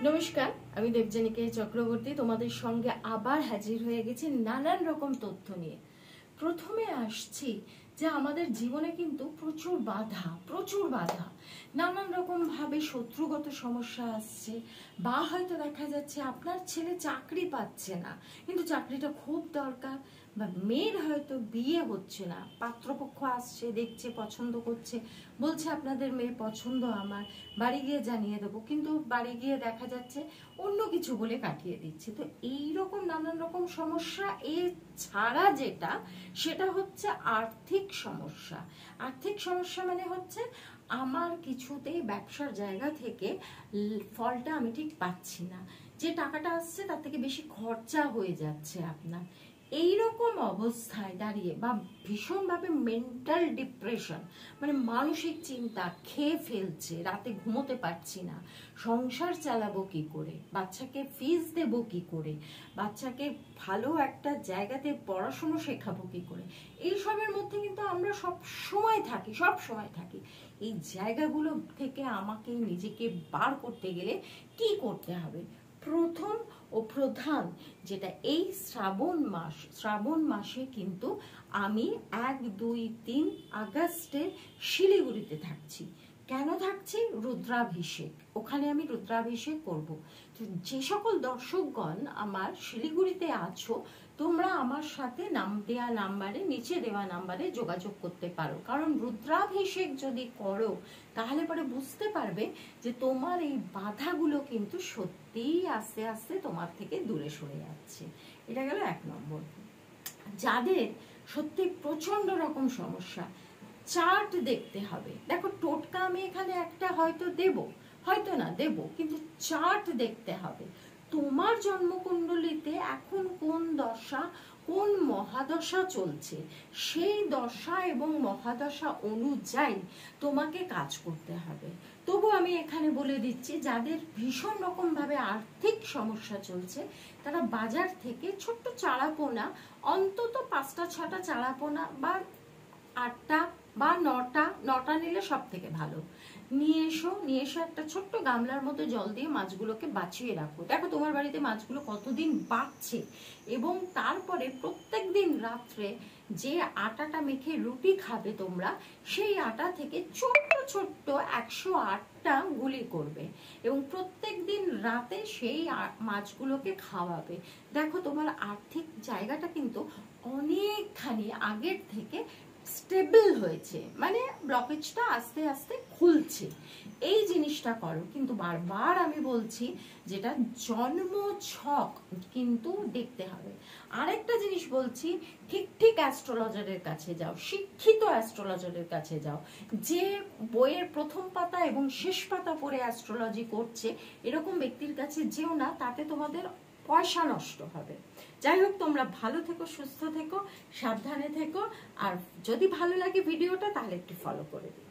নমস্কার, আমি দেবযানীকে চক্রবর্তী তোমাদের সঙ্গে আবার হাজির হয়ে গেছি নানান রকম তথ্য নিয়ে। প্রথমে আসছি যে আমাদের জীবনে কিন্তু প্রচুর বাধা নানান রকম ভাবে শত্রুগত সমস্যা আসছে, বা হয়তো দেখা যাচ্ছে আপনার ছেলে চাকরি পাচ্ছে না কিন্তু চাকরিটা খুব দরকার, বা মেয়ের হয়তো বিয়ে হচ্ছে না, পাত্রপক্ষ আসছে, দেখছে, পছন্দ করছে, বলছে আপনাদের মেয়ে পছন্দ আমার, বাড়ি গিয়ে জানিয়ে দেবো, কিন্তু বাড়ি গিয়ে দেখা যাচ্ছে অন্য কিছু বলে কাটিয়ে দিচ্ছে। তো এইরকম নানান রকম সমস্যা। এছাড়া সেটা হচ্ছে আর্থিক সমস্যা। আর্থিক সমস্যা মানে হচ্ছে আমার কিছুতেই ব্যবসার জায়গা থেকে ফলটা আমি ঠিক পাচ্ছি না, যে টাকাটা আসছে তার থেকে বেশি খরচা হয়ে যাচ্ছে আপনার। এইরকম অবস্থায় দাঁড়িয়ে বা ভীষণভাবে মেন্টাল ডিপ্রেশন, মানে মানসিক চিন্তা খেয়ে ফেলছে, রাতে ঘুমোতে পারছি না, সংসার চালাবো কি করে, বাচ্চাকে ফিস দেবো কি করে, বাচ্চাকে ভালো একটা জায়গাতে পড়াশুনো শেখাবো কি করে, এইসবের মধ্যে কিন্তু আমরা সব সময় থাকি। এই জায়গাগুলো থেকে আমাকে নিজেকে বার করতে গেলে কি করতে হবে? প্রথম ও প্রধান যেটা, এই শ্রাবণ মাসে কিন্তু আমি 1, 2, 3 আগস্টে শিলিগুড়িতে থাকছি। কেন থাকছি? রুদ্রাভিষেক, ওখানে আমি রুদ্রাভিষেক করব। তো যে সকল দর্শকগণ আমার শিলিগুড়িতে আছো, তোমরা আমার সাথে নিচে দেওয়া নাম্বারে যোগাযোগ করতে পারো। কারণ রুদ্রাভিষেক যদি করো তাহলে পরে বুঝতে পারবে যে তোমার এই বাধাগুলো কিন্তু সত্যিই আস্তে আস্তে তোমার থেকে দূরে সরে যাচ্ছে। এটা গেল 1 নম্বর। যাদের সত্যি প্রচন্ড রকম সমস্যা, চার্ট দেখতে হবে। দেখো, টোটকা আমি এখানে একটা হয়তো দেব, হয়তো না দেব, কিন্তু চার্ট দেখতে হবে। তোমার জন্মকুণ্ডলিতে এখন কোন দশা, কোন মহাদশা চলছে, সেই দশা এবং মহাদশা অনুযায়ী তোমাকে কাজ করতে হবে। তবু আমি এখানে বলে দিচ্ছি, যাদের ভীষণ রকম ভাবে আর্থিক সমস্যা চলছে, তারা বাজার থেকে ছোট্ট চারাপোনা, অন্তত 5টা 6টা চারাপোনা বা 8টা বা 9টা নিলে সব থেকে ভালো, নিয়ে এসো একটা ছোট্ট গামলার মধ্যে জল দিয়ে মাছগুলোকে বাঁচিয়ে রাখো। দেখো তোমার বাড়িতে মাছগুলো কতদিন বাঁচছে, এবং তারপরে প্রত্যেকদিন রাত্রে যে আটাটা মেখে রুটি খাবে তোমরা, সেই আটা থেকে ছোট্ট 108টা গুলি করবে এবং প্রত্যেকদিন রাতে সেই মাছগুলোকে খাওয়াবে। দেখো তোমার আর্থিক জায়গাটা কিন্তু অনেকখানি আগের থেকে স্টেবল হয়েছে, মানে ব্লকেজটা আস্তে আস্তে খুলছে। এই জিনিসটা করো। কিন্তু বারবার আমি বলছি, যেটা জন্ম ছক কিন্তু দেখতে হবে। আরেকটা জিনিস বলছি, ঠিক অ্যাস্ট্রোলজারের কাছে যাও, শিক্ষিত অ্যাস্ট্রোলজারের কাছে যাও, যে বইয়ের প্রথম পাতা এবং শেষ পাতা পড়ে অ্যাস্ট্রোলজি করছে এরকম ব্যক্তির কাছে যেও না, তাতে তোমাদের পয়সা নষ্ট হবে। যাই হোক, তোমরা ভালো থেকো, সুস্থ থেকো, সাবধানে থেকো। আর যদি ভালো লাগে ভিডিওটা, তাহলে একটু ফলো করে দিও।